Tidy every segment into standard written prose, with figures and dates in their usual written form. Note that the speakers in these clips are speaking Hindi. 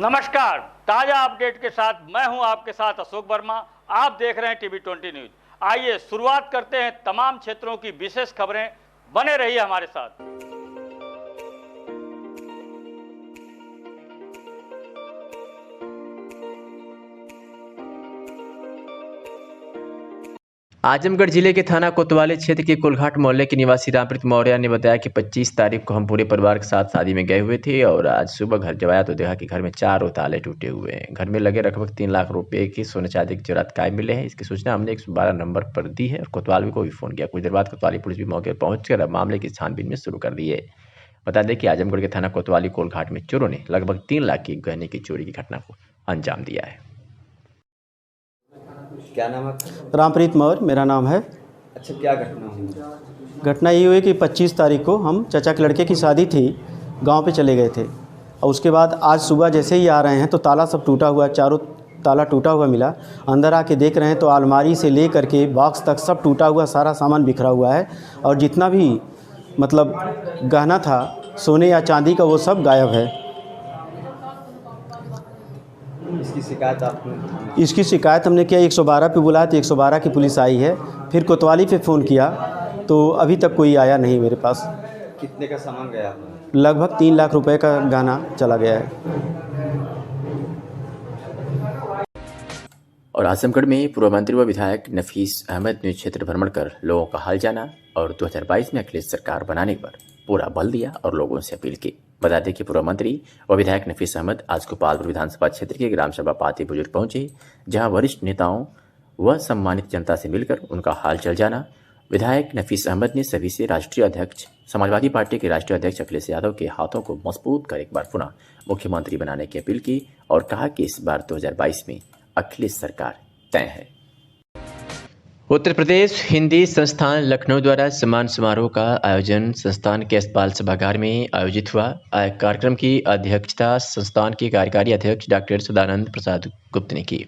नमस्कार, ताजा अपडेट के साथ मैं हूं आपके साथ अशोक वर्मा। आप देख रहे हैं टीवी 20 न्यूज। आइए शुरुआत करते हैं तमाम क्षेत्रों की विशेष खबरें। बने रहिए हमारे साथ। आजमगढ़ जिले के थाना कोतवाली क्षेत्र के कुलघाट मोहल्ले के निवासी रामप्रीत मौर्य ने बताया कि 25 तारीख को हम पूरे परिवार के साथ शादी में गए हुए थे और आज सुबह घर जब आया तो देखा कि घर में चारों ताले टूटे हुए हैं। घर में लगे लगभग 3 लाख रुपए की सोने चांदी के जेवरात गायब मिले हैं। इसकी सूचना हमने 112 नंबर पर दी है और कोतवाली को भी फोन किया। कुछ देर बाद कोतवाली पुलिस भी मौके पर पहुंचकर मामले की छानबीन में शुरू कर दी है। बता दें कि आजमगढ़ के थाना कोतवाली कोलघाट में चोरों ने लगभग 3 लाख की गहने की चोरी की घटना को अंजाम दिया है। क्या नाम है? रामप्रीत मौर्य मेरा नाम है। अच्छा, क्या घटना हुई? घटना ये हुई कि 25 तारीख को हम चाचा के लड़के की शादी थी, गांव पे चले गए थे और उसके बाद आज सुबह जैसे ही आ रहे हैं तो ताला सब टूटा हुआ, चारों ताला टूटा हुआ मिला। अंदर आके देख रहे हैं तो अलमारी से ले करके बॉक्स तक सब टूटा हुआ, सारा सामान बिखरा हुआ है और जितना भी मतलब गहना था सोने या चांदी का वो सब गायब है। इसकी शिकायत हमने किया, 112 पे बुलाया तो 112 की पुलिस आई है। फिर कोतवाली पे फ़ोन किया तो अभी तक कोई आया नहीं मेरे पास। कितने का सामान गया? लगभग 3 लाख रुपए का गहना चला गया है। और आजमगढ़ में पूर्व मंत्री व विधायक नफीस अहमद ने क्षेत्र भ्रमण कर लोगों का हाल जाना और 2022 में अखिलेश सरकार बनाने पर पूरा बल दिया और लोगों से अपील की। बता दें कि पूर्व मंत्री व विधायक नफीस अहमद आज गोपालपुर विधानसभा क्षेत्र के ग्राम सभा पाती बुजुर्ग पहुंचे, जहां वरिष्ठ नेताओं व सम्मानित जनता से मिलकर उनका हाल चल जाना। विधायक नफीस अहमद ने सभी से राष्ट्रीय अध्यक्ष समाजवादी पार्टी के राष्ट्रीय अध्यक्ष अखिलेश यादव के हाथों को मजबूत कर एक बार पुनः मुख्यमंत्री बनाने की अपील की और कहा कि इस बार 2022 में अखिलेश सरकार तय है। उत्तर प्रदेश हिंदी संस्थान लखनऊ द्वारा सम्मान समारोह का आयोजन संस्थान के अस्पताल सभागार में आयोजित हुआ। कार्यक्रम की अध्यक्षता संस्थान के कार्यकारी अध्यक्ष डॉक्टर सदानंद प्रसाद गुप्त ने की।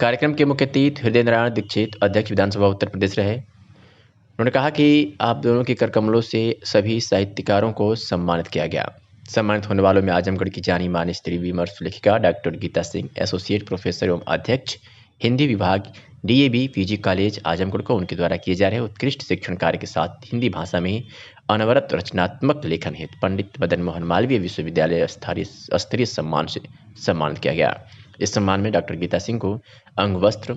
कार्यक्रम के मुख्य अतिथि हृदय नारायण दीक्षित अध्यक्ष विधानसभा उत्तर प्रदेश रहे। उन्होंने कहा कि आप दोनों के कर कमलों से सभी साहित्यकारों को सम्मानित किया गया। सम्मानित होने वालों में आजमगढ़ की जानी मानी स्त्री विमर्श लेखिका doctor Geeta Singh, associate professor एवं अध्यक्ष हिंदी विभाग DAV PG कॉलेज आजमगढ़ को उनके द्वारा किए जा रहे उत्कृष्ट शिक्षण कार्य के साथ हिंदी भाषा में अनवरत रचनात्मक लेखन हेतु पंडित मदन मोहन मालवीय विश्वविद्यालय स्तरीय सम्मान से सम्मानित किया गया। इस सम्मान में डॉक्टर गीता सिंह को अंग वस्त्र,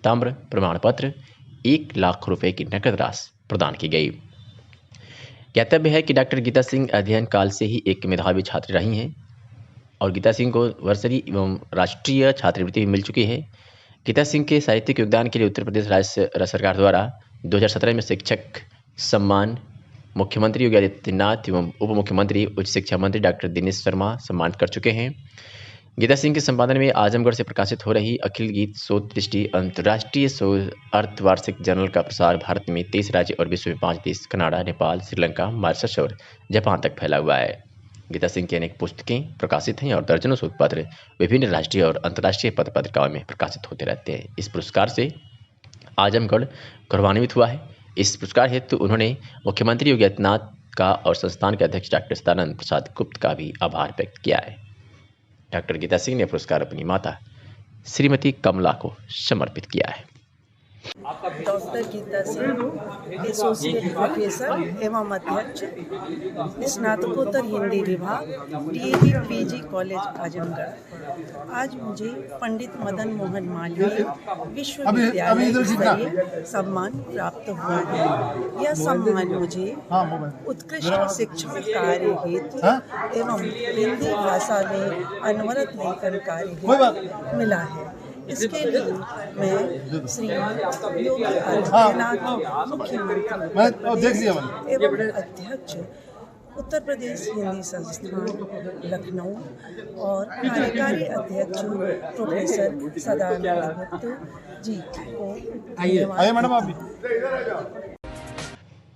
ताम्र प्रमाण पत्र, 1 लाख रुपए की नकद राशि प्रदान की गई। ज्ञातव्य है कि डॉक्टर गीता सिंह अध्ययन काल से ही एक मेधावी छात्र रही हैं और गीता सिंह को वर्षरी एवं राष्ट्रीय छात्रवृत्ति भी मिल चुकी है। गीता सिंह के साहित्यिक योगदान के लिए उत्तर प्रदेश राज्य सरकार द्वारा 2017 में शिक्षक सम्मान मुख्यमंत्री योगी आदित्यनाथ एवं उप मुख्यमंत्री उच्च शिक्षा मंत्री डॉक्टर दिनेश शर्मा सम्मानित कर चुके हैं। गीता सिंह के संपादन में आजमगढ़ से प्रकाशित हो रही अखिल गीत शोध दृष्टि अंतर्राष्ट्रीय शोध अर्धवार्षिक जर्नल का प्रसार भारत में 23 राज्य और विश्व में 5 देश कनाडा, नेपाल, श्रीलंका, मॉरिशस और जापान तक फैला हुआ है। गीता सिंह की अनेक पुस्तकें प्रकाशित हैं और दर्जनों शोध पत्र विभिन्न राष्ट्रीय और अंतर्राष्ट्रीय पत्र पत्रिकाओं में प्रकाशित होते रहते हैं। इस पुरस्कार से आजमगढ़ गौरवान्वित हुआ है। इस पुरस्कार हेतु उन्होंने मुख्यमंत्री योगी आदित्यनाथ का और संस्थान के अध्यक्ष डॉक्टर सदानंद प्रसाद गुप्त का भी आभार व्यक्त किया है। डॉक्टर गीता सिंह ने पुरस्कार अपनी माता श्रीमती कमला को समर्पित किया है। Doctor Geeta Singh, associate professor एवं अध्यक्ष, स्नातकोत्तर हिंदी विभाग, DAV PG कॉलेज आजमगढ़। आज मुझे पंडित मदन मोहन मालवीय विश्वविद्यालय स्तरीय सम्मान प्राप्त हुआ है। यह सम्मान मुझे उत्कृष्ट शिक्षण कार्य हेतु एवं हिंदी भाषा में अनवरत लेखन कार्य हेतु मिला है। इसके लिए मैं श्री योगी आदित्यनाथ मुख्यमंत्री एवं अध्यक्ष उत्तर प्रदेश हिंदी संस्थान लखनऊ और कार्यकारी अध्यक्ष प्रोफेसर सदानंद गुप्त जी को धन्यवाद।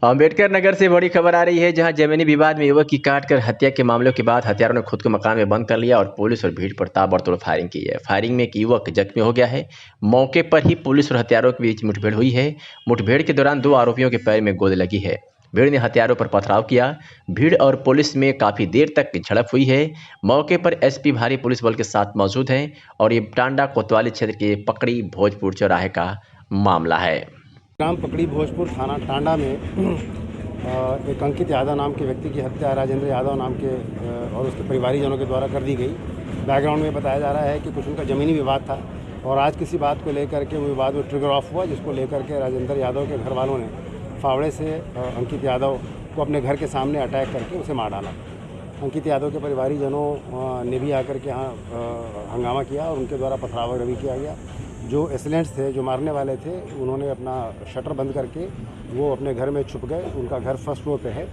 अम्बेडकर नगर से बड़ी खबर आ रही है, जहां जमीनी विवाद में युवक की काटकर हत्या के मामलों के बाद हत्यारों ने खुद को मकान में बंद कर लिया और पुलिस और भीड़ पर ताबड़तोड़ फायरिंग की है। फायरिंग में एक युवक जख्मी हो गया है। मौके पर ही पुलिस और हत्यारों के बीच मुठभेड़ हुई है। मुठभेड़ के दौरान 2 आरोपियों के पैर में गोली लगी है। भीड़ ने हथियारों पर पथराव किया। भीड़ और पुलिस में काफ़ी देर तक झड़प हुई है। मौके पर एसपी भारी पुलिस बल के साथ मौजूद हैं और ये टांडा कोतवाली क्षेत्र के पकड़ी भोजपुर चौराहे का मामला है। ग्राम पकड़ी भोजपुर थाना टांडा में एक अंकित यादव नाम के व्यक्ति की हत्या राजेंद्र यादव नाम के और उसके परिवारीजनों के द्वारा कर दी गई। बैकग्राउंड में बताया जा रहा है कि कुछ उनका ज़मीनी विवाद था और आज किसी बात को लेकर के विवाद में ट्रिगर ऑफ हुआ, जिसको लेकर के राजेंद्र यादव के घर वालों ने फावड़े से अंकित यादव को अपने घर के सामने अटैक करके उसे मार डाला। अंकित यादव के परिवारीजनों ने भी आकर के यहाँ हंगामा किया और उनके द्वारा पथराव भी किया गया। जो एसिलेंट्स थे, जो मारने वाले थे, उन्होंने अपना शटर बंद करके वो अपने घर में छुप गए। उनका घर फर्स्ट फ्लोर पे है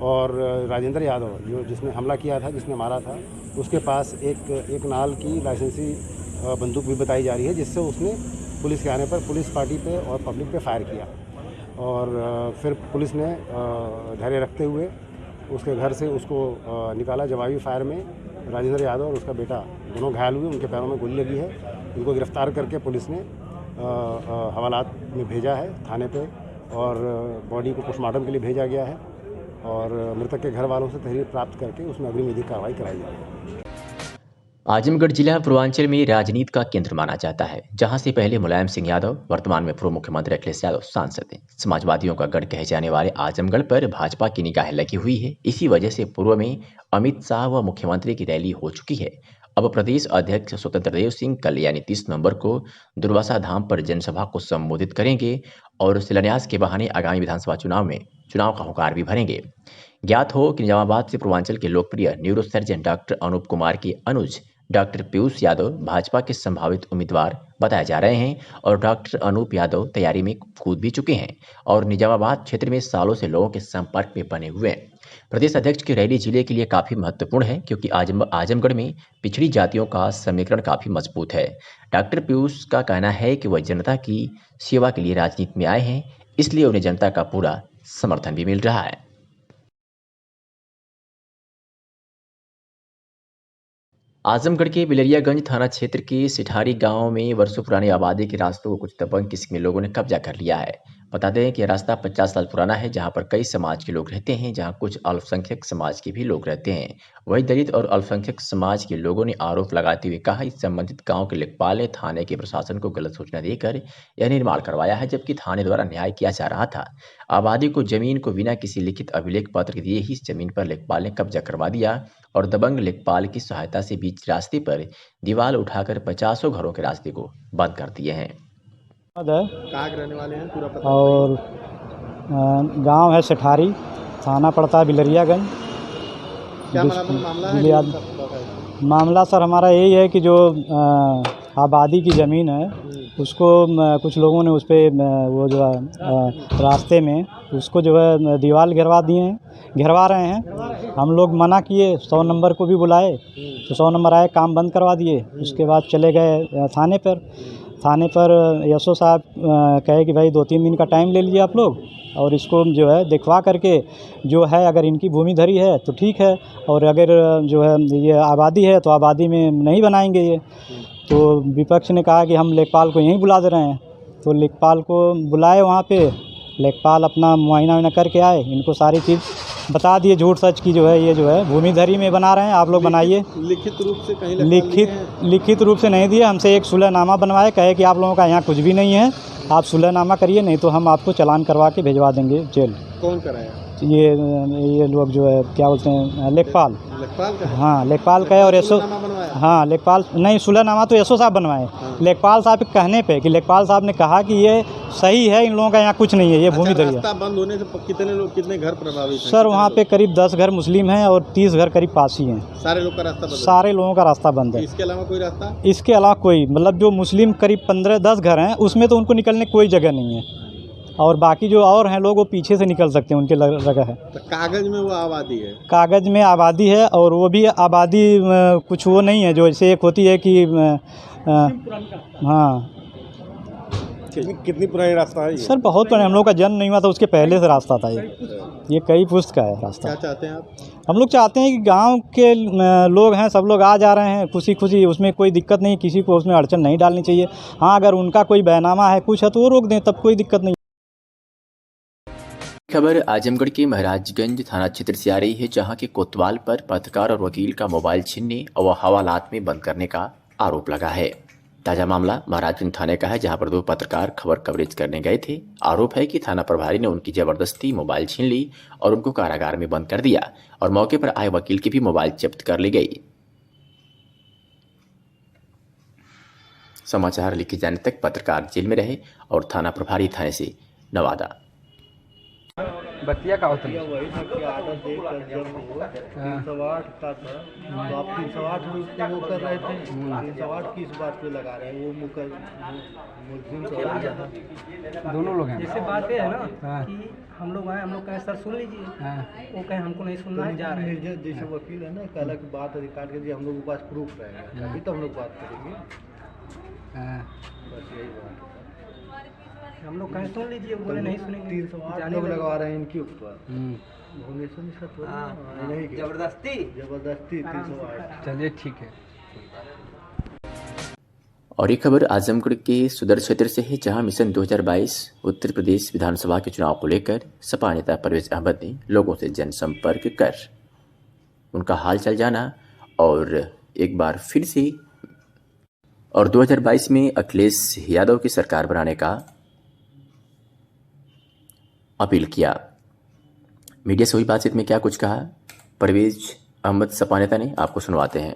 और राजेंद्र यादव जो जिसने हमला किया था, जिसने मारा था, उसके पास एक नाल की लाइसेंसी बंदूक भी बताई जा रही है, जिससे उसने पुलिस के आने पर पुलिस पार्टी पे और पब्लिक पे फायर किया और फिर पुलिस ने धैर्य रखते हुए उसके घर से उसको निकाला। जवाबी फायर में राजेंद्र यादव और उसका बेटा दोनों घायल हुए, उनके पैरों में गोली लगी है। इनको गिरफ्तार करके पुलिस ने हवालात में भेजा है थाने पे और बॉडी को पोस्टमार्टम के लिए भेजा गया है और मृतक के घर वालों से तहरीर प्राप्त करके उसमें अग्रिम विधिक कार्रवाई कराई जाएगी। आजमगढ़ जिला पूर्वांचल में राजनीति का केंद्र माना जाता है, जहां से पहले मुलायम सिंह यादव, वर्तमान में पूर्व मुख्यमंत्री अखिलेश यादव सांसद हैं। समाजवादियों का गढ़ कहे जाने वाले आजमगढ़ पर भाजपा की निगाहें लगी हुई है। इसी वजह से पूर्व में अमित शाह व मुख्यमंत्री की रैली हो चुकी है। अब प्रदेश अध्यक्ष स्वतंत्र देव सिंह कल यानी 30 नवंबर को दुर्वासा धाम पर जनसभा को संबोधित करेंगे और शिलान्यास के बहाने आगामी विधानसभा चुनाव का हुंकार भी भरेंगे। ज्ञात हो कि निजामाबाद से पूर्वांचल के लोकप्रिय न्यूरोसर्जन डॉक्टर अनूप कुमार के अनुज डॉक्टर पीयूष यादव भाजपा के संभावित उम्मीदवार बताए जा रहे हैं और डॉक्टर अनूप यादव तैयारी में कूद भी चुके हैं और निजामाबाद क्षेत्र में सालों से लोगों के संपर्क में बने हुए हैं। प्रदेश अध्यक्ष की रैली जिले के लिए काफी महत्वपूर्ण है, क्योंकि आजमगढ़ में पिछड़ी जातियों का समीकरण काफी मजबूत है। डॉक्टर पीयूष का कहना है कि वह जनता की सेवा के लिए राजनीति में आए हैं, इसलिए उन्हें जनता का पूरा समर्थन भी मिल रहा है। आजमगढ़ के बिलरियागंज थाना क्षेत्र के सिठारी गांव में वर्षों पुरानी आबादी के रास्तों को कुछ दबंग किस्म के लोगों ने कब्जा कर लिया है। बता दें कि यह रास्ता 50 साल पुराना है, जहां पर कई समाज के लोग रहते हैं, जहां कुछ अल्पसंख्यक समाज के भी लोग रहते हैं। वहीं दलित और अल्पसंख्यक समाज के लोगों ने आरोप लगाते हुए कहा इस संबंधित गांव के लेखपाल ने थाने के प्रशासन को गलत सूचना देकर यह निर्माण करवाया है, जबकि थाने द्वारा न्याय किया जा रहा था। आबादी को जमीन को बिना किसी लिखित अभिलेख पत्र दिए ही इस जमीन पर लेखपाल ने कब्जा करवा दिया और दबंग लेखपाल की सहायता से बीच रास्ते पर दीवार उठाकर 50 घरों के रास्ते को बंद कर दिए हैं। कहाँ के रहने वाले हैं पूरा पता? और गांव है सिठारी, थाना पड़ता है बिलरियागंज। क्या मामला है? मामला सर हमारा यही है कि जो आबादी की ज़मीन है उसको कुछ लोगों ने उस पर वो जो रास्ते में उसको जो है दीवार घेरवा रहे हैं। हम लोग मना किए, 100 नंबर को भी बुलाए तो 100 नंबर आए, काम बंद करवा दिए। उसके बाद चले गए थाने पर यशो साहब कहे कि भाई 2-3 दिन का टाइम ले लीजिए आप लोग और इसको जो है दिखवा करके जो है अगर इनकी भूमि धरी है तो ठीक है, और अगर जो है ये आबादी है तो आबादी में नहीं बनाएंगे ये। तो विपक्ष ने कहा कि हम लेखपाल को यहीं बुला दे रहे हैं। तो लेखपाल को बुलाए, वहाँ पे लेखपाल अपना मुआयना करके आए, इनको सारी चीज़ बता दिए झूठ सच की जो है ये जो है भूमि धरी में बना रहे हैं, आप लोग बनाइए। लिखित रूप से कहीं लिखित रूप से नहीं दिए, हमसे एक सुलहनामा बनवाए, कहे कि आप लोगों का यहाँ कुछ भी नहीं है, आप सुलहनामा करिए, नहीं तो हम आपको चालान करवा के भिजवा देंगे जेल। कौन कराया? ये लोग जो है क्या बोलते हैं लेखपाल का? हाँ लेखपाल का है और यशो, हाँ लेखपाल नहीं, सुलहनामा तो यशो साहब बनवाए। लेखपाल साहब के कहने पे कि लेखपाल साहब ने कहा कि ये सही है, इन लोगों का यहाँ कुछ नहीं है, ये भूमि धरी है। रास्ता बंद होने से कितने घर प्रभावित हैं? सर वहाँ पे करीब 10 घर मुस्लिम हैं और 30 घर करीब पास ही हैं। सारे लोग का रास्ता बंद? सारे लोगों का रास्ता बंद है। इसके अलावा कोई रास्ता? इसके अलावा कोई, मतलब जो मुस्लिम करीब 15-10 घर हैं उसमें तो उनको निकलने कोई जगह नहीं है, और बाकी जो और हैं लोग वो पीछे से निकल सकते हैं, उनके जगह है। तो कागज़ में वो आबादी है? कागज़ में आबादी है, और वो भी आबादी कुछ वो नहीं है जो जैसे एक होती है कि हाँ। कितनी पुरानी रास्ता है ये? सर बहुत पुराना, हम लोग का जन्म नहीं हुआ था उसके पहले से रास्ता था ये कई पुश्त का है रास्ता। क्या चाहते हैं आप? हम लोग चाहते हैं कि गांव के लोग हैं, सब लोग आ जा रहे हैं खुशी खुशी, उसमें कोई दिक्कत नहीं, किसी को उसमें अड़चन नहीं डालनी चाहिए। हाँ अगर उनका कोई बैनामा है कुछ है तो वो रोक दें, तब कोई दिक्कत नहीं। खबर आजमगढ़ के महाराजगंज थाना क्षेत्र से आ रही है, जहां के कोतवाल पर पत्रकार और वकील का मोबाइल छीनने और हवालात में बंद करने का आरोप लगा है। ताजा मामला महाराजगंज थाने का है, जहां पर दो पत्रकार खबर कवरेज करने गए थे। आरोप है कि थाना प्रभारी ने उनकी जबरदस्ती मोबाइल छीन ली और उनको कारागार में बंद कर दिया और मौके पर आए वकील की भी मोबाइल जब्त कर ली गई। समाचार लिखे जाने तक पत्रकार जेल में रहे और थाना प्रभारी थाने से नवादा। बतिया का होता है वही था कि आर्डर देकर जब वो 308 का था तो आप 308 में उसको वो कर रहे थे। 308 की इस बात पे लगा रहे हैं वो मुलजिम तो दोनों लोग हैं। जैसे बात है ना कि हम लोग आए, हम लोग कहें सर सुन लीजिए, वो कहें हमको नहीं सुनना है, जा रहे हैं। जैसे वकील है ना, कहला की बात रिकॉर्ड कर दिए, हम लोग के पास प्रूफ रहेगा, अभी तो हम लोग बात करेंगे। बस यही बात है। हम लोग कहें सुन लीजिए, बोले नहीं सुनेंगे। 308 लोग लगवा रहे हैं इनके ऊपर। जबरदस्ती 308। चलिए ठीक है। और ये खबर आजमगढ़ के सदर क्षेत्र से है, जहां मिशन 2022 उत्तर प्रदेश विधानसभा के चुनाव को लेकर सपा नेता परवेज अहमद ने लोगों से जनसंपर्क कर उनका हालचाल जाना और एक बार फिर से 2022 में अखिलेश यादव की सरकार बनाने का अपील किया। मीडिया से हुई बातचीत में क्या कुछ कहा परवेज अहमद सपा नेता ने, आपको सुनवाते हैं।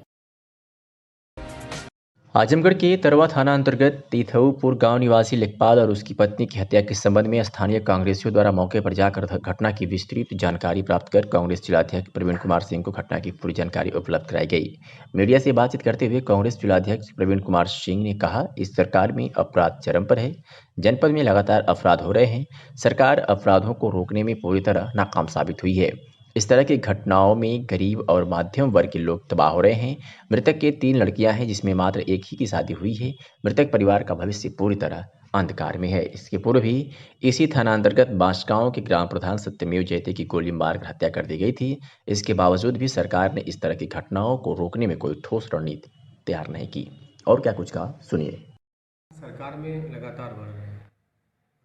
आजमगढ़ के तरवा थाना अंतर्गत तीथऊपुर गांव निवासी लेखपाल और उसकी पत्नी की हत्या के संबंध में स्थानीय कांग्रेसियों द्वारा मौके पर जाकर घटना की विस्तृत जानकारी प्राप्त कर कांग्रेस जिलाध्यक्ष प्रवीण कुमार सिंह को घटना की पूरी जानकारी उपलब्ध कराई गई। मीडिया से बातचीत करते हुए कांग्रेस जिलाध्यक्ष प्रवीण कुमार सिंह ने कहा, इस सरकार में अपराध चरम पर है, जनपद में लगातार अपराध हो रहे हैं, सरकार अपराधों को रोकने में पूरी तरह नाकाम साबित हुई है। इस तरह की घटनाओं में गरीब और मध्यम वर्ग के लोग तबाह हो रहे हैं। मृतक के 3 लड़कियां हैं, जिसमें मात्र एक ही की शादी हुई है। मृतक परिवार का भविष्य पूरी तरह अंधकार में है। इसके पूर्व भी इसी थाना अंतर्गत बांसगांव के ग्राम प्रधान सत्यमेव जयते की गोली मारकर हत्या कर दी गई थी। इसके बावजूद भी सरकार ने इस तरह की घटनाओं को रोकने में कोई ठोस रणनीति तैयार नहीं की। और क्या कुछ कहा, सुनिए। सरकार में लगातार बढ़ रहे हैं,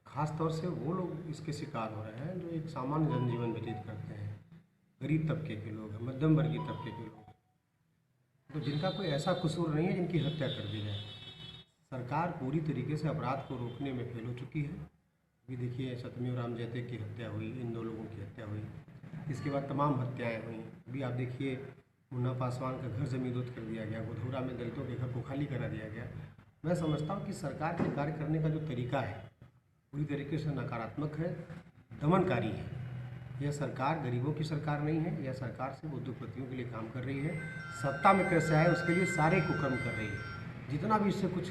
खासतौर से वो लोग इसके शिकार हो रहे हैं जो एक सामान्य जनजीवन व्यतीत करते हैं, गरीब तबके के लोग हैं, मध्यम वर्गीय तबके के लोग, तो जिनका कोई ऐसा कसूर नहीं है जिनकी हत्या कर दी जाए। सरकार पूरी तरीके से अपराध को रोकने में फेल हो चुकी है। अभी देखिए सत्यमेव राम जयते की हत्या हुई, इन 2 लोगों की हत्या हुई, इसके बाद तमाम हत्याएं हुई। अभी आप देखिए मुन्ना पासवान का घर जमींदोज कर दिया गया, गोधौरा में दलितों के घर को खाली करा दिया गया। मैं समझता हूँ कि सरकार के कार्य करने का जो तरीका है पूरी तरीके से नकारात्मक है, दमनकारी है। यह सरकार गरीबों की सरकार नहीं है, यह सरकार सिर्फ उद्योगपतियों के लिए काम कर रही है। सत्ता में कैसे आए उसके लिए सारे कुकर्म कर रही है। जितना भी इससे कुछ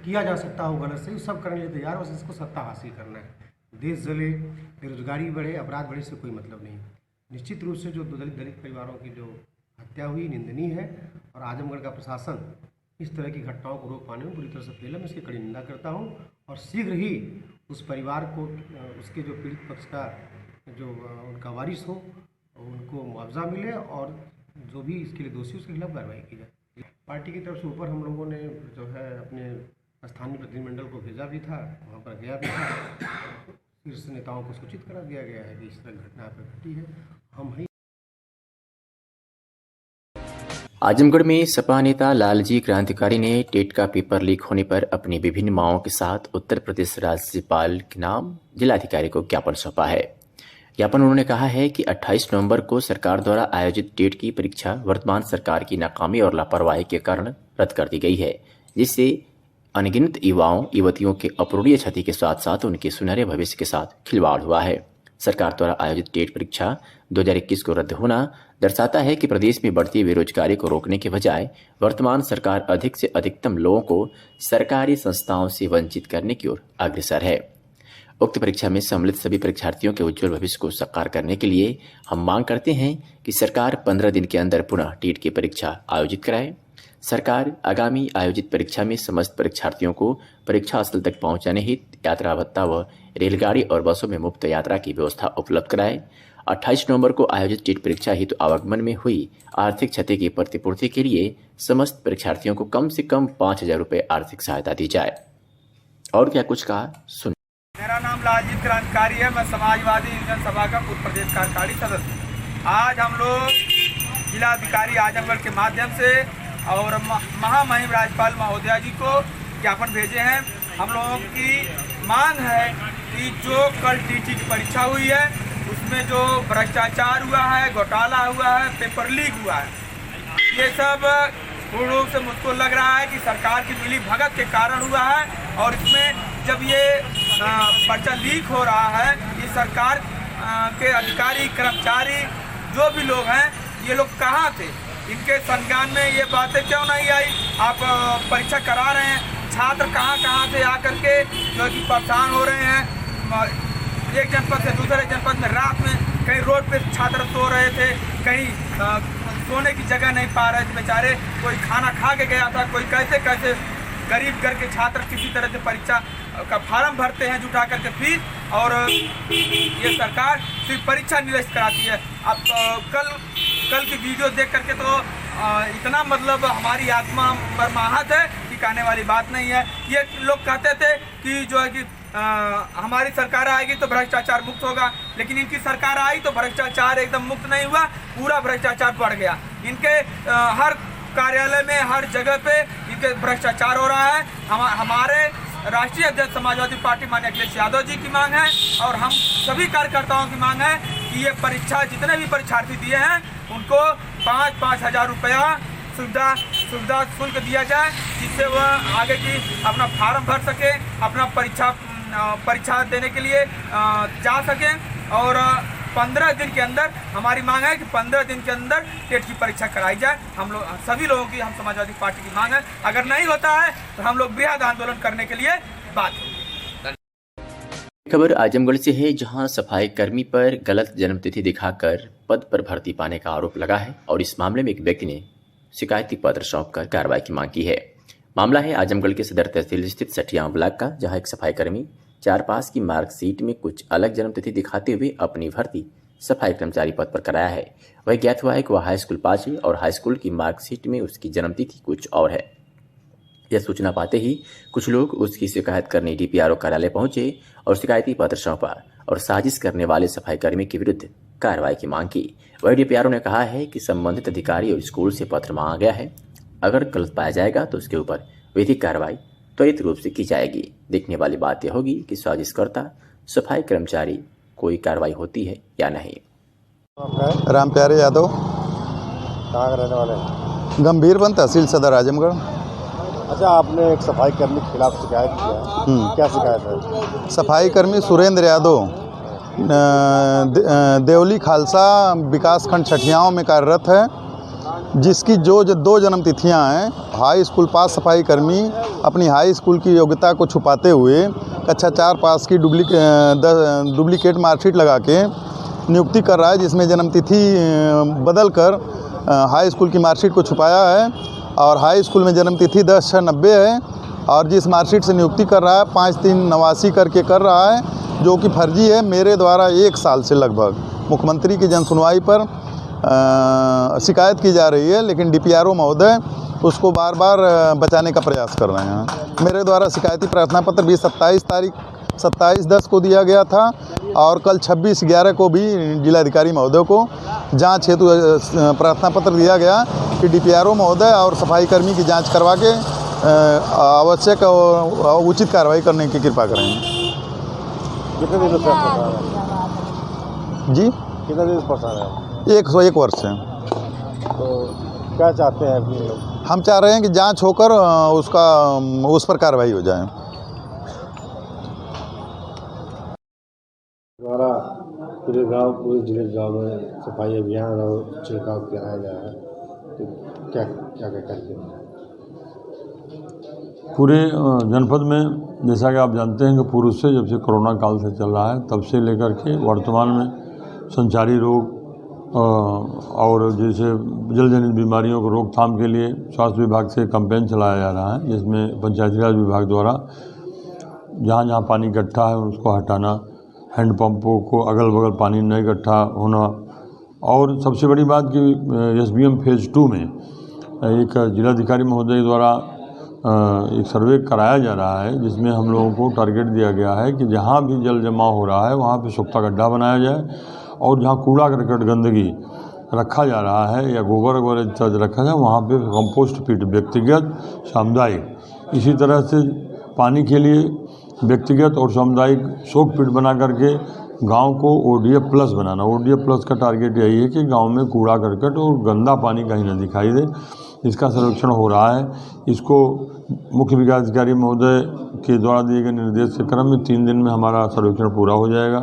किया जा सकता हो गलत सही सब करने के लिए तैयार, बस इसको सत्ता हासिल करना है। देश जले, बेरोजगारी बढ़े, अपराध बढ़े, से कोई मतलब नहीं। निश्चित रूप से जो दलित परिवारों की जो हत्या हुई निंदनीय है और आजमगढ़ का प्रशासन इस तरह की घटनाओं को रोक पाने में पूरी तरह से फेल है। मैं इसकी कड़ी निंदा करता हूँ और शीघ्र ही उस परिवार को, उसके जो पीड़ित पक्ष का जो उनका वारिस हो उनको मुआवजा मिले और जो भी इसके लिए दोषी उसके खिलाफ कार्रवाई की जाए। पार्टी की तरफ से ऊपर हम लोगों ने जो है अपने स्थानीय प्रतिनिधिमंडल को भेजा भी था, वहाँ पर गया भी था। शीर्ष नेताओं को सूचित करा दिया गया है कि इस तरह घटना पर घटी है। हम ही आजमगढ़ में सपा नेता लालजी क्रांतिकारी ने टेट का पेपर लीक होने पर अपनी विभिन्न मांगों के साथ उत्तर प्रदेश राज्यपाल के नाम जिलाधिकारी को ज्ञापन सौंपा है। ज्ञापन उन्होंने कहा है कि 28 नवंबर को सरकार द्वारा आयोजित टेट की परीक्षा वर्तमान सरकार की नाकामी और लापरवाही के कारण रद्द कर दी गई है, जिससे अनगिनत युवाओं युवतियों के अपूरणीय क्षति के साथ साथ उनके सुनहरे भविष्य के साथ खिलवाड़ हुआ है। सरकार द्वारा आयोजित टेट परीक्षा 2021 को रद्द होना दर्शाता है कि प्रदेश में बढ़ती बेरोजगारी को रोकने के बजाय वर्तमान सरकार अधिक से अधिकतम लोगों को सरकारी संस्थाओं से वंचित करने की ओर अग्रसर है। उक्त परीक्षा में सम्मिलित सभी परीक्षार्थियों के उज्जवल भविष्य को साकार करने के लिए हम मांग करते हैं कि सरकार 15 दिन के अंदर पुनः टेट की परीक्षा आयोजित कराए। सरकार आगामी आयोजित परीक्षा में समस्त परीक्षार्थियों को परीक्षा स्थल तक पहुंचाने हेतु यात्रा भत्ता व रेलगाड़ी और बसों में मुफ्त यात्रा की व्यवस्था उपलब्ध कराए। 28 नवंबर को आयोजित टेट परीक्षा हेतु आवागमन में हुई आर्थिक क्षति की प्रतिपूर्ति के लिए समस्त परीक्षार्थियों को कम से कम 5,000 रुपये आर्थिक सहायता दी जाए। और क्या कुछ कहा, सुन। मेरा नाम लालजी क्रांतिकारी है। मैं समाजवादी यूनियन सभा का पूर्व प्रदेश कार्यकारी सदस्य। आज हम लोग जिलाधिकारी आजमगढ़ के माध्यम से और महामहिम राज्यपाल महोदया जी को ज्ञापन भेजे हैं। हम लोगों की मांग है कि जो कल टीटी की परीक्षा हुई है उसमें जो भ्रष्टाचार हुआ है, घोटाला हुआ है, पेपर लीक हुआ है, ये सब पूर्ण रूप से मुझको लग रहा है कि सरकार की मिली भगत के कारण हुआ है। और इसमें जब ये पर्चा लीक हो रहा है, ये सरकार के अधिकारी कर्मचारी जो भी लोग हैं, ये लोग कहाँ थे? इनके संज्ञान में ये बातें क्यों नहीं आई? आप परीक्षा करा रहे हैं, छात्र कहाँ से आकर के जो कि परेशान हो रहे हैं। एक जनपद से दूसरे जनपद में रात में कहीं रोड पे छात्र सो रहे थे, कहीं सोने की जगह नहीं पा रहे थे बेचारे। कोई खाना खा के गया था, कोई कैसे गरीब घर के छात्र किसी तरह से परीक्षा का फार्म भरते हैं जुटा करके फीस, और ये सरकार सिर्फ परीक्षा निरस्त कराती है। अब कल की वीडियो देख करके तो इतना मतलब हमारी आत्मा बरमाहत है कि कहने वाली बात नहीं है। ये लोग कहते थे कि जो है कि हमारी सरकार आएगी तो भ्रष्टाचार मुक्त होगा, लेकिन इनकी सरकार आई तो भ्रष्टाचार एकदम मुक्त नहीं हुआ, पूरा भ्रष्टाचार बढ़ गया। इनके हर कार्यालय में, हर जगह पे इनके भ्रष्टाचार हो रहा है। हमारे राष्ट्रीय अध्यक्ष समाजवादी पार्टी माननीय अखिलेश यादव जी की मांग है और हम सभी कार्यकर्ताओं की मांग है कि ये परीक्षा जितने भी परीक्षार्थी दिए हैं उनको 5-5 हज़ार रुपया सुविधा शुल्क दिया जाए, जिससे वह आगे की अपना फार्म भर सके, अपना परीक्षा देने के लिए जा सकें। और 15 दिन के अंदर हमारी मांग है कि 15 दिन के अंदर टेट की परीक्षा कराई जाए। हम लोग सभी लोगों की, हम समाजवादी पार्टी की मांग है। अगर नहीं होता है तो हम लोग बृहद आंदोलन करने के लिए बात होगी। खबर आजमगढ़ से है, जहां सफाई कर्मी पर गलत जन्मतिथि दिखाकर पद पर भर्ती पाने का आरोप लगा है और इस मामले में एक व्यक्ति ने शिकायती पत्र सौंपकर कार्रवाई की मांग की है। मामला है आजमगढ़ के सदर तहसील स्थित सठिया ब्लॉक का, जहां एक सफाई कर्मी 4 पास की मार्कशीट में कुछ अलग जन्मतिथि दिखाते हुए अपनी भर्ती सफाई कर्मचारी पद पर कराया है। वह ज्ञात हुआ है कि वह हाई स्कूल पास है और हाई स्कूल की मार्कशीट में उसकी जन्मतिथि कुछ और है। यह सूचना पाते ही कुछ लोग उसकी शिकायत करने डीपीआरओ कार्यालय पहुंचे और शिकायती पत्र सौंपा और साजिश करने वाले सफाई कर्मी के विरुद्ध कार्रवाई की मांग की। वही डीपीआरओ ने कहा है कि संबंधित अधिकारी और स्कूल से पत्र मांगा गया है, अगर गलत पाया जाएगा तो उसके ऊपर विधिक कार्रवाई त्वरित रूप से की जाएगी। देखने वाली बात यह होगी कि साजिशकर्ता सफाई कर्मचारी कोई कार्रवाई होती है या नहीं। राम प्यारे यादव, कहाँ के रहने वाले? गंभीरवन तहसील सदर आजमगढ़। अच्छा, आपने एक सफाई कर्मी के खिलाफ शिकायत किया है, क्या शिकायत है? सफाई कर्मी सुरेंद्र यादव देवली खालसा विकास खंड छठियाओं में कार्यरत है, जिसकी जो 2 जन्मतिथियां हैं। हाई स्कूल पास सफाई कर्मी अपनी हाई स्कूल की योग्यता को छुपाते हुए कक्षा 4 पास की डुप्लीकेट मार्कशीट लगा के नियुक्ति कर रहा है, जिसमें जन्मतिथि बदल कर हाई स्कूल की मार्कशीट को छुपाया है और हाई स्कूल में जन्मतिथि 10/6/90 है और जिस मार्कशीट से नियुक्ति कर रहा है 5389 करके कर रहा है, जो कि फर्जी है। मेरे द्वारा 1 साल से लगभग मुख्यमंत्री की जनसुनवाई पर शिकायत की जा रही है, लेकिन डीपीआरओ महोदय उसको बार बार बचाने का प्रयास कर रहे हैं। मेरे द्वारा शिकायती प्रार्थना पत्र भी 27/10 को दिया गया था और कल 26/11 को भी जिलाधिकारी महोदय को जांच हेतु प्रार्थना पत्र दिया गया कि डीपीआरओ महोदय और सफाई कर्मी की जांच करवा के आवश्यक और उचित कार्रवाई करने की कृपा करें। कितने दिन से जी? कितने दिन से परेशान है? 101 वर्ष से। तो क्या चाहते हैं अपने लोग? हम चाह रहे हैं कि जांच होकर उस पर कार्रवाई हो जाए। हमारा पूरे जिले गाँव में सफाई अभियान और छिड़काव कराया जा रहा है, तो क्या करते हैं? पूरे जनपद में जैसा कि आप जानते हैं कि पूर्व से जब से कोरोना काल से चल रहा है तब से लेकर के वर्तमान में संचारी रोग और जैसे जलजनित बीमारियों को रोकथाम के लिए स्वास्थ्य विभाग से कैंपेन चलाया जा रहा है, जिसमें पंचायती राज विभाग द्वारा जहाँ जहाँ पानी इकट्ठा है उसको हटाना, हैंडपम्पों को अगल बगल पानी न इकट्ठा होना, और सबसे बड़ी बात कि SBM फेज़ 2 में एक जिलाधिकारी महोदय द्वारा एक सर्वे कराया जा रहा है, जिसमें हम लोगों को टारगेट दिया गया है कि जहाँ भी जल जमाव हो रहा है वहाँ पे सोख्ता गड्ढा बनाया जाए, और जहाँ कूड़ा करकट गंदगी रखा जा रहा है या गोबर वगैरह इत्यादि रखा जाए वहाँ पे कंपोस्ट पिट व्यक्तिगत सामुदायिक, इसी तरह से पानी के लिए व्यक्तिगत और सामुदायिक शोक पिट बना करके गांव को ODF प्लस बनाना। ODF प्लस का टारगेट यही है कि गांव में कूड़ा करकट और गंदा पानी कहीं न दिखाई दे। इसका सर्वेक्षण हो रहा है। इसको मुख्य विकास अधिकारी महोदय के द्वारा दिए गए निर्देश के क्रम में 3 दिन में हमारा सर्वेक्षण पूरा हो जाएगा।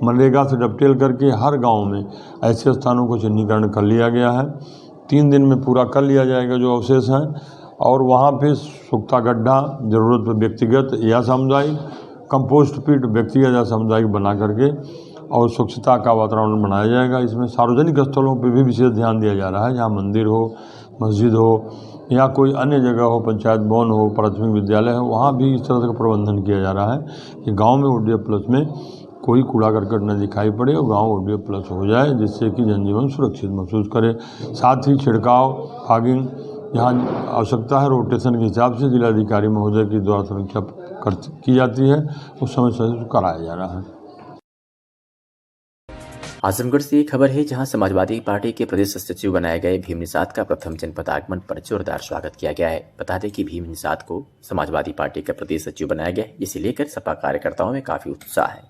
मनरेगा से डबटेल करके हर गांव में ऐसे स्थानों को चिन्हीकरण कर लिया गया है। 3 दिन में पूरा कर लिया जाएगा जो अवशेष हैं, और वहाँ पे सोख्ता गड्ढा ज़रूरत पर व्यक्तिगत या सामुदायिक, कंपोस्ट पिट व्यक्तिगत या सामुदायिक बना करके और स्वच्छता का वातावरण बनाया जाएगा। इसमें सार्वजनिक स्थलों पर भी विशेष ध्यान दिया जा रहा है, जहाँ मंदिर हो, मस्जिद हो या कोई अन्य जगह हो, पंचायत भवन हो, प्राथमिक विद्यालय हो, वहाँ भी इस तरह का प्रबंधन किया जा रहा है कि गांव में ODF प्लस में कोई कूड़ा करकट न दिखाई पड़े और गांव ODF प्लस हो जाए, जिससे कि जनजीवन सुरक्षित महसूस करे। साथ ही छिड़काव, फॉगिंग जहाँ आवश्यकता है रोटेशन के हिसाब से जिलाधिकारी महोदय की द्वारा समीक्षा की जाती है, उस समय से कराया जा रहा है। आजमगढ़ से खबर है, जहां समाजवादी पार्टी के प्रदेश सचिव बनाए गए भीम निषाद का प्रथम जनपद आगमन पर जोरदार स्वागत किया गया है। बता दें कि भीम निषाद को समाजवादी पार्टी का प्रदेश सचिव बनाया गया, जिसे लेकर सपा कार्यकर्ताओं में काफी उत्साह है।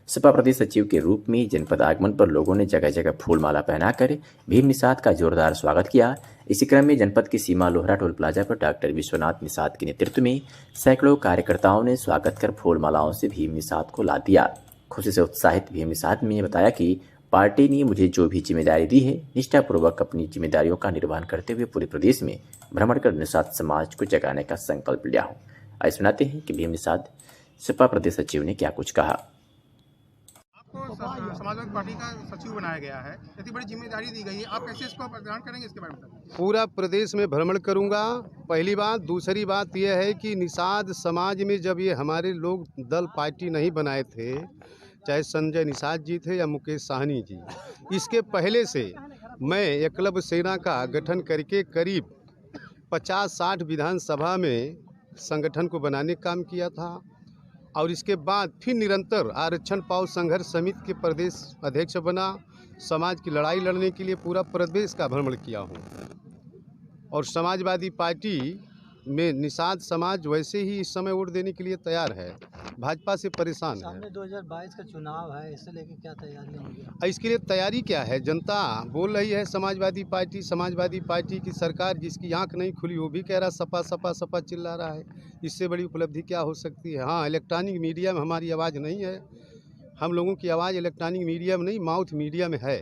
सपा प्रदेश सचिव के रूप में जनपद आगमन पर लोगों ने जगह जगह फूल माला पहनाकर भीम निषाद का जोरदार स्वागत किया। इसी क्रम में जनपद की सीमा लोहरा टोल प्लाजा पर डॉक्टर विश्वनाथ निषाद के नेतृत्व में सैकड़ों कार्यकर्ताओं ने स्वागत कर फूल मालाओं से भीम निषाद को लाद दिया। खुशी से उत्साहित भीम निषाद ने बताया कि पार्टी ने मुझे जो भी जिम्मेदारी दी है, निष्ठापूर्वक अपनी जिम्मेदारियों का निर्वहन करते हुए पूरे प्रदेश में भ्रमण कर निषाद समाज को जगाने का संकल्प लिया हूँ। आइए सुनाते हैं कि भीम निषाद सपा प्रदेश सचिव ने क्या कुछ कहा। आपको समाजवादी पार्टी का सचिव बनाया गया है, इतनी बड़ी जिम्मेदारी दी गई है, आप कैसे इसको प्रदान करेंगे, इसके बारे में? पूरा प्रदेश में भ्रमण करूंगा, पहली बात। दूसरी बात यह है कि निषाद समाज में जब ये हमारे लोग दल पार्टी नहीं बनाए थे, चाहे संजय निषाद जी थे या मुकेश साहनी जी, इसके पहले से मैं एकलव्य सेना का गठन करके करीब 50-60 विधानसभा में संगठन को बनाने का काम किया था, और इसके बाद फिर निरंतर आरक्षण पाओ संघर्ष समिति के प्रदेश अध्यक्ष बना। समाज की लड़ाई लड़ने के लिए पूरा प्रदेश का भ्रमण किया हूँ, और समाजवादी पार्टी में निषाद समाज वैसे ही इस समय वोट देने के लिए तैयार है, भाजपा से परेशान है। सामने 2022 का चुनाव है, इससे लेकर क्या तैयारी होगी? इसके लिए तैयारी क्या है, जनता बोल रही है समाजवादी पार्टी की सरकार जिसकी आंख नहीं खुली वो भी कह रहा सपा सपा सपा चिल्ला रहा है। इससे बड़ी उपलब्धि क्या हो सकती है? हाँ, इलेक्ट्रॉनिक मीडिया में हमारी आवाज़ नहीं है, हम लोगों की आवाज़ इलेक्ट्रॉनिक मीडिया में नहीं, माउथ मीडिया में है।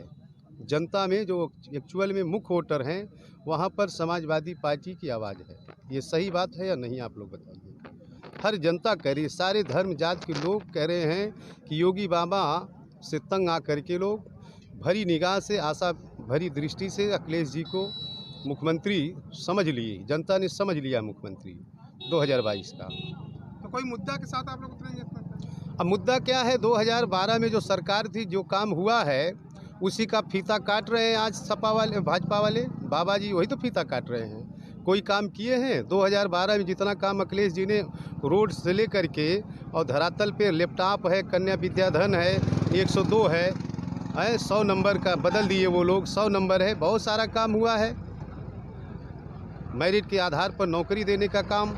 जनता में जो एक्चुअल में मुख्य वोटर हैं वहाँ पर समाजवादी पार्टी की आवाज़ है। ये सही बात है या नहीं, आप लोग बताइए। हर जनता कह रही है, सारे धर्म जात के लोग कह रहे हैं कि योगी बाबा से तंग आ करके लोग भरी निगाह से, आशा भरी दृष्टि से अखिलेश जी को मुख्यमंत्री समझ लिए, जनता ने समझ लिया मुख्यमंत्री 2022 का। तो कोई मुद्दा के साथ आप लोग उतरेंगे? अब मुद्दा क्या है, 2012 में जो सरकार थी, जो काम हुआ है उसी का फीता काट रहे हैं आज सपा वाले, भाजपा वाले, बाबा जी वही तो फीता काट रहे हैं। कोई काम किए हैं? 2012 में जितना काम अखिलेश जी ने रोड से लेकर के और धरातल पे लैपटॉप है, कन्या विद्याधन है, 102 है, 100 नंबर का बदल दिए वो लोग, 100 नंबर है, बहुत सारा काम हुआ है। मेरिट के आधार पर नौकरी देने का काम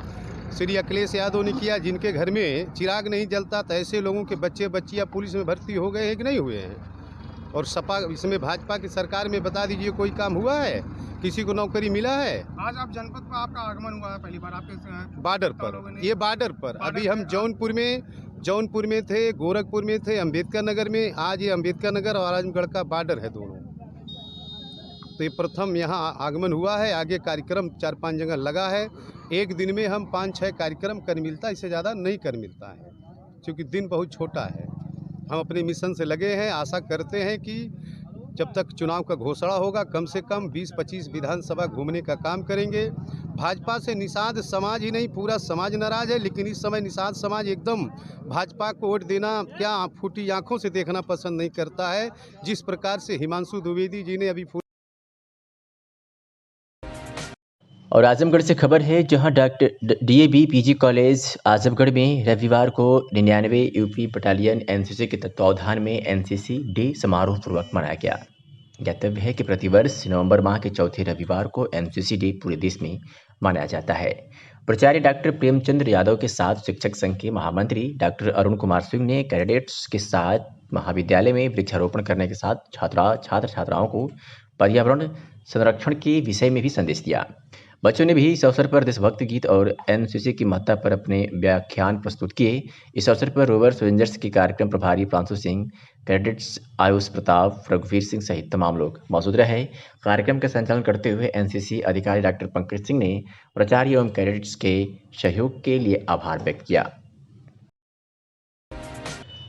श्री अखिलेश यादव ने किया। जिनके घर में चिराग नहीं जलता तो ऐसे लोगों के बच्चे बच्चियाँ पुलिस में भर्ती हो गए हैं कि नहीं हुए हैं? और सपा इसमें भाजपा की सरकार में बता दीजिए कोई काम हुआ है, किसी को नौकरी मिला है? आज आप जनपद पर आपका आगमन हुआ है पहली बार, आपके बॉर्डर पर, ये बॉर्डर पर अभी हम जौनपुर में थे, गोरखपुर में थे, अम्बेडकर नगर में। आज ये अम्बेडकर नगर और आजमगढ़ का बॉर्डर है दोनों, तो ये प्रथम यहाँ आगमन हुआ है। आगे कार्यक्रम 4-5 जगह लगा है। एक दिन में हम 5-6 कार्यक्रम कर मिलता, इससे ज़्यादा नहीं कर मिलता है, क्योंकि दिन बहुत छोटा है। हम अपने मिशन से लगे हैं, आशा करते हैं कि जब तक चुनाव का घोषणा होगा कम से कम 20-25 विधानसभा घूमने का काम करेंगे। भाजपा से निषाद समाज ही नहीं, पूरा समाज नाराज है, लेकिन इस समय निषाद समाज एकदम भाजपा को वोट देना क्या फूटी आंखों से देखना पसंद नहीं करता है। जिस प्रकार से हिमांशु द्विवेदी जी ने अभी और आजमगढ़ से खबर है, जहां doctor DAV PG college Azamgarh में रविवार को 99 यूपी बटालियन एनसीसी के तत्वावधान में एनसीसी डे समारोह पूर्वक मनाया गया। ज्ञातव्य है कि प्रतिवर्ष नवंबर माह के चौथे रविवार को एनसीसी डे पूरे देश में मनाया जाता है। प्राचार्य डॉक्टर प्रेमचंद्र यादव के साथ शिक्षक संघ के महामंत्री डॉक्टर अरुण कुमार सिंह ने कैडेट्स के साथ महाविद्यालय में वृक्षारोपण करने के साथ छात्र छात्राओं को पर्यावरण संरक्षण के विषय में भी संदेश दिया। बच्चों ने भी इस अवसर पर देशभक्ति गीत और एनसीसी की महत्ता पर अपने व्याख्यान प्रस्तुत किए। इस अवसर पर रोवर रेंजर्स के कार्यक्रम प्रभारी प्रांशु सिंह, कैडेट्स आयुष प्रताप, रघुवीर सिंह सहित तमाम लोग मौजूद रहे। कार्यक्रम का संचालन करते हुए एनसीसी अधिकारी डॉक्टर पंकज सिंह ने प्राचार्य एवं कैडेट्स के सहयोग के लिए आभार व्यक्त किया।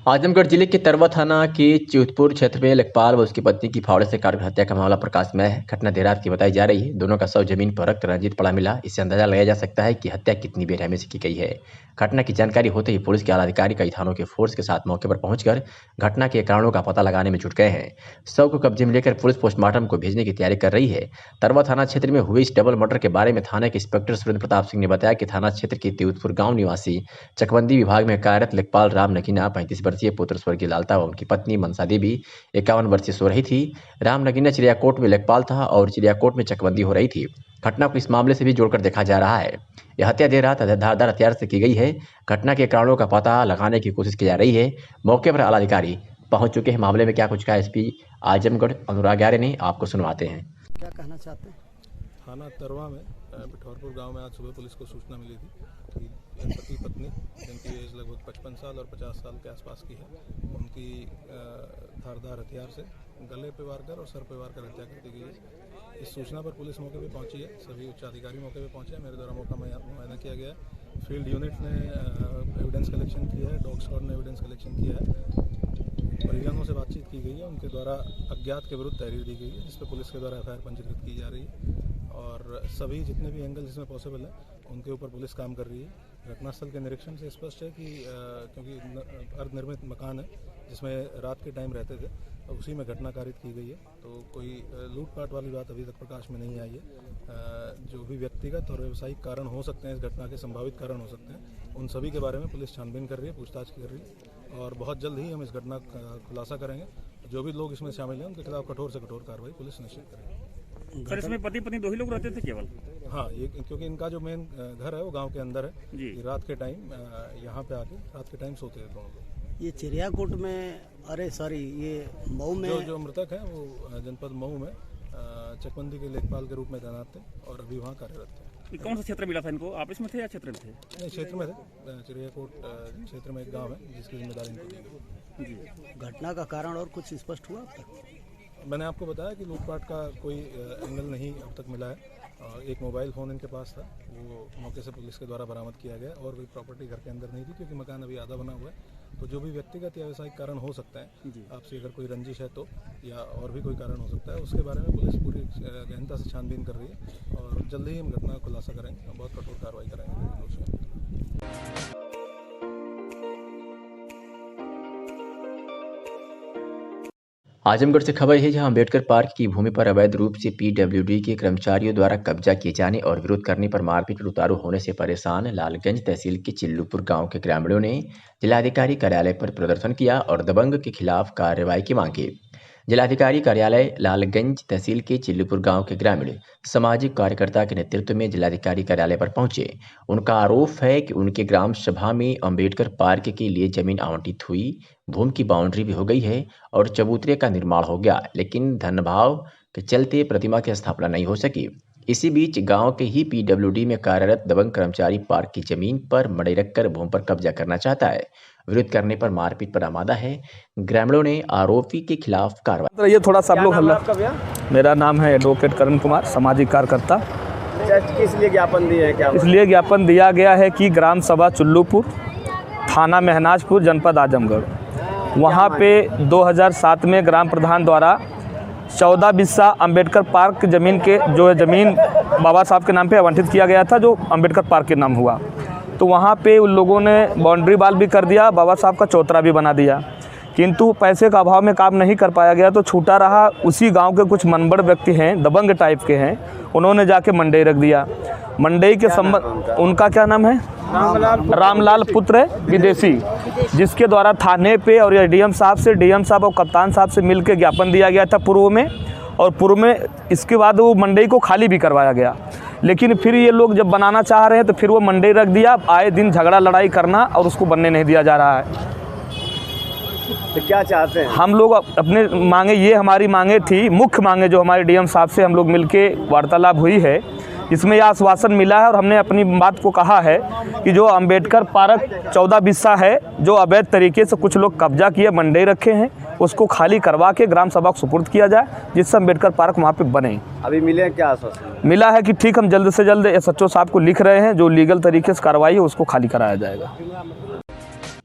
आजमगढ़ जिले के तरवा थाना के चिउतपुर क्षेत्र में लेखपाल व उसकी पत्नी की फावड़े से काटकर हत्या का मामला प्रकाश में है। घटना देर रात की बताई जा रही है। दोनों का शव जमीन पर रक्त रंजित पड़ा मिला। इससे अंदाजा लगाया जा सकता है कि हत्या कितनी बेरहमी से की गई है। घटना की जानकारी होते ही पुलिस के आला अधिकारी कई थानों के फोर्स के साथ मौके पर पहुंचकर घटना के कारणों का पता लगाने में जुट गए हैं। शव को कब्जे में लेकर पुलिस पोस्टमार्टम को भेजने की तैयारी कर रही है। तरवा थाना क्षेत्र में हुए इस डबल मर्डर के बारे में थाना के इंस्पेक्टर सुरेंद्र प्रताप सिंह ने बताया कि थाना क्षेत्र के तिउतपुर गांव निवासी चकबंदी विभाग में कार्यरत लेखपाल राम नगीना 35 वर्षीय पुत्र स्वर्गीय लालता व उनकी पत्नी मनसा देवी 51 वर्षीय सो रही थी। राम नगीना चिड़ियाकोट में लेखपाल था और चिड़ियाकोट में चकबंदी हो रही थी। घटना को इस मामले से भी जोड़कर देखा जा रहा है। यह हत्या देर रात धारदार हथियार से की गई है। घटना के कारणों का पता लगाने की कोशिश की जा रही है। मौके पर आला अधिकारी पहुंच चुके हैं। मामले में क्या कुछ कहा एसपी आजमगढ़ अनुराग आर्य ने, आपको सुनवाते हैं। क्या कहना चाहते हैं? थाना तरवा में पिठौरपुर गांव में आज सुबह पुलिस को सूचना मिली थी कि पति पत्नी जिनकी एज लगभग 55 साल और 50 साल के आसपास की है, उनकी धारदार हथियार से गले पे वार कर और सर पे वार कर हत्या कर दी गई है। इस सूचना पर पुलिस मौके पे पहुंची है। सभी उच्च अधिकारी मौके पे पहुंचे हैं। मेरे द्वारा मौका मुआयना किया गया है। फील्ड यूनिट ने एविडेंस कलेक्शन किया है। डॉग स्क्वाड ने एविडेंस कलेक्शन किया है। परिजनों से बातचीत की गई है। उनके द्वारा अज्ञात के विरुद्ध तहरीर दी गई है, जिस पर पुलिस के द्वारा एफआईआर पंजीकृत की जा रही है और सभी जितने भी एंगल इसमें पॉसिबल है उनके ऊपर पुलिस काम कर रही है। घटनास्थल के निरीक्षण से स्पष्ट है कि क्योंकि अर्धनिर्मित मकान है जिसमें रात के टाइम रहते थे, उसी में घटना कारित की गई है। तो कोई लूटपाट वाली बात अभी तक प्रकाश में नहीं आई है। जो भी व्यक्तिगत और व्यावसायिक कारण हो सकते हैं, इस घटना के संभावित कारण हो सकते हैं, उन सभी के बारे में पुलिस छानबीन कर रही है, पूछताछ कर रही है और बहुत जल्द ही हम इस घटना का खुलासा करेंगे। जो भी लोग इसमें शामिल हैं उनके खिलाफ कठोर से कठोर कार्रवाई पुलिस निश्चित करेगी। सर, इसमें पति पत्नी दो ही लोग रहते थे केवल? हाँ, ये क्योंकि इनका जो मेन घर है वो गांव के अंदर है जी। रात के टाइम यहाँ पे आके रात के टाइम सोते हैं दोनों लोग। ये चिड़ियाकोट में, अरे सॉरी, ये मऊ में जो मृतक है वो जनपद मऊ में चकबंदी के लेखपाल के रूप में तैनात थे और अभी वहाँ कार्यरत थे। कौन सा क्षेत्र मिला था इनको? ऑफिस में थे या क्षेत्र में थे? नहीं, क्षेत्र में थे। चिड़ियाकोट क्षेत्र में एक गाँव है जिसकी जिम्मेदारी इनको दी गई। घटना का कारण और कुछ स्पष्ट हुआ अब तक? मैंने आपको बताया कि लूटपाट का कोई एंगल नहीं अब तक मिला है। एक मोबाइल फ़ोन इनके पास था, वो मौके से पुलिस के द्वारा बरामद किया गया और कोई प्रॉपर्टी घर के अंदर नहीं थी क्योंकि मकान अभी आधा बना हुआ है। तो जो भी व्यक्तिगत या व्यावसायिक कारण हो सकता है, आपसे अगर कोई रंजिश है तो या और भी कोई कारण हो सकता है, उसके बारे में पुलिस पूरी गहनता से छानबीन कर रही है और जल्द ही हम घटना का खुलासा करेंगे, बहुत कठोर कार्रवाई करेंगे। आजमगढ़ से खबर है, जहां अम्बेडकर पार्क की भूमि पर अवैध रूप से पीडब्ल्यूडी के कर्मचारियों द्वारा कब्जा किए जाने और विरोध करने पर मारपीट और उतारू होने से परेशान लालगंज तहसील के चिल्लूपुर गांव के ग्रामीणों ने जिलाधिकारी कार्यालय पर प्रदर्शन किया और दबंग के खिलाफ कार्रवाई की मांग की। जिलाधिकारी कार्यालय लालगंज तहसील के चिल्लूपुर गांव के ग्रामीण सामाजिक कार्यकर्ता के नेतृत्व में जिलाधिकारी कार्यालय पर पहुंचे। उनका आरोप है कि उनके ग्राम सभा में अम्बेडकर पार्क के लिए जमीन आवंटित हुई, भूमि की बाउंड्री भी हो गई है और चबूतरे का निर्माण हो गया, लेकिन धनभाव के चलते प्रतिमा की स्थापना नहीं हो सकी। इसी बीच गांव के ही पीडब्ल्यूडी में कार्यरत दबंग कर्मचारी पार्क की जमीन पर मड़ई रखकर भूमि पर कब्जा करना चाहता है। विरोध करने पर मारपीट पर आमादा है। ग्रामीणों ने आरोपी के खिलाफ कार्रवाई। ये थोड़ा सा लोग हल्ला। मेरा नाम है एडवोकेट करण कुमार, सामाजिक कार्यकर्ता। किस लिए ज्ञापन दिए हैं? क्या इसलिए ज्ञापन दिया गया है कि ग्राम सभा चुल्लूपुर, थाना महनाजपुर, जनपद आजमगढ़, वहाँ पे 2007 में ग्राम प्रधान द्वारा 14 बिस्सा अम्बेडकर पार्क जमीन के जो है जमीन बाबा साहब के नाम पे आवंटित किया गया था, जो अम्बेडकर पार्क के नाम हुआ। तो वहाँ पे उन लोगों ने बाउंड्री वाल भी कर दिया, बाबा साहब का चौतरा भी बना दिया। किंतु पैसे का अभाव में काम नहीं कर पाया गया तो छूटा रहा। उसी गांव के कुछ मनबड़ व्यक्ति हैं, दबंग टाइप के हैं, उन्होंने जाके मंडई रख दिया। मंडई के संबंध, उनका क्या नाम है, रामलाल पुत्र विदेशी, जिसके द्वारा थाने पे और डीएम साहब और कप्तान साहब से मिलकर ज्ञापन दिया गया था पूर्व में, और पूर्व में इसके बाद वो मंडई को खाली भी करवाया गया। लेकिन फिर ये लोग जब बनाना चाह रहे हैं तो फिर वो मंडई रख दिया। आए दिन झगड़ा लड़ाई करना और उसको बनने नहीं दिया जा रहा है। तो क्या चाहते हैं हम लोग? अपने मांगे, ये हमारी मांगे थी, मुख्य मांगे जो हमारे डीएम साहब से हम लोग मिलके वार्तालाप हुई है, इसमें यह आश्वासन मिला है और हमने अपनी बात को कहा है कि जो अंबेडकर पार्क 14 बिस्सा है, जो अवैध तरीके से कुछ लोग कब्जा किए मंडई रखे हैं, उसको खाली करवा के ग्राम सभा को सुपुर्द किया जाए, जिससे अंबेडकर पार्क वहाँ पे बने। अभी मिले क्या आश्वासन? मिला है कि ठीक, हम जल्द से जल्द एसएचओ साहब को लिख रहे हैं, जो लीगल तरीके से कार्रवाई है उसको खाली कराया जाएगा।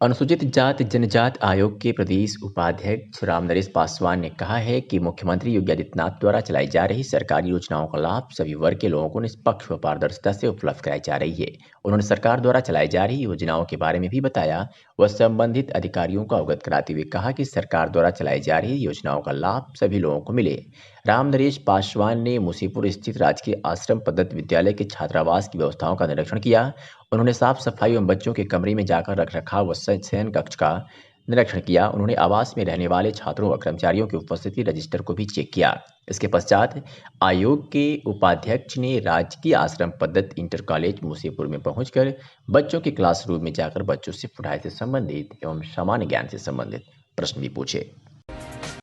अनुसूचित जाति जनजाति आयोग के प्रदेश उपाध्यक्ष रामनरेश पासवान ने कहा है कि मुख्यमंत्री योगी आदित्यनाथ द्वारा चलाई जा रही सरकारी योजनाओं का लाभ सभी वर्ग के लोगों को निष्पक्ष व पारदर्शिता से उपलब्ध कराई जा रही है। उन्होंने सरकार द्वारा चलाई जा रही योजनाओं के बारे में भी बताया व संबंधित अधिकारियों को अवगत कराते हुए कहा कि सरकार द्वारा चलाई जा रही योजनाओं का लाभ सभी लोगों को मिले। रामनरेश पासवान ने मुसीपुर स्थित राजकीय आश्रम पद्धति विद्यालय के छात्रावास की व्यवस्थाओं का निरीक्षण किया। उन्होंने साफ सफाई एवं बच्चों के कमरे में जाकर रखरखाव व शयन कक्ष का निरीक्षण किया। उन्होंने आवास में रहने वाले छात्रों व कर्मचारियों की उपस्थिति रजिस्टर को भी चेक किया। इसके पश्चात आयोग के उपाध्यक्ष ने राजकीय आश्रम पद्धति इंटर कॉलेज मुसीपुर में पहुंचकर बच्चों के क्लासरूम में जाकर बच्चों से पढ़ाई से संबंधित एवं सामान्य ज्ञान से संबंधित प्रश्न भी पूछे।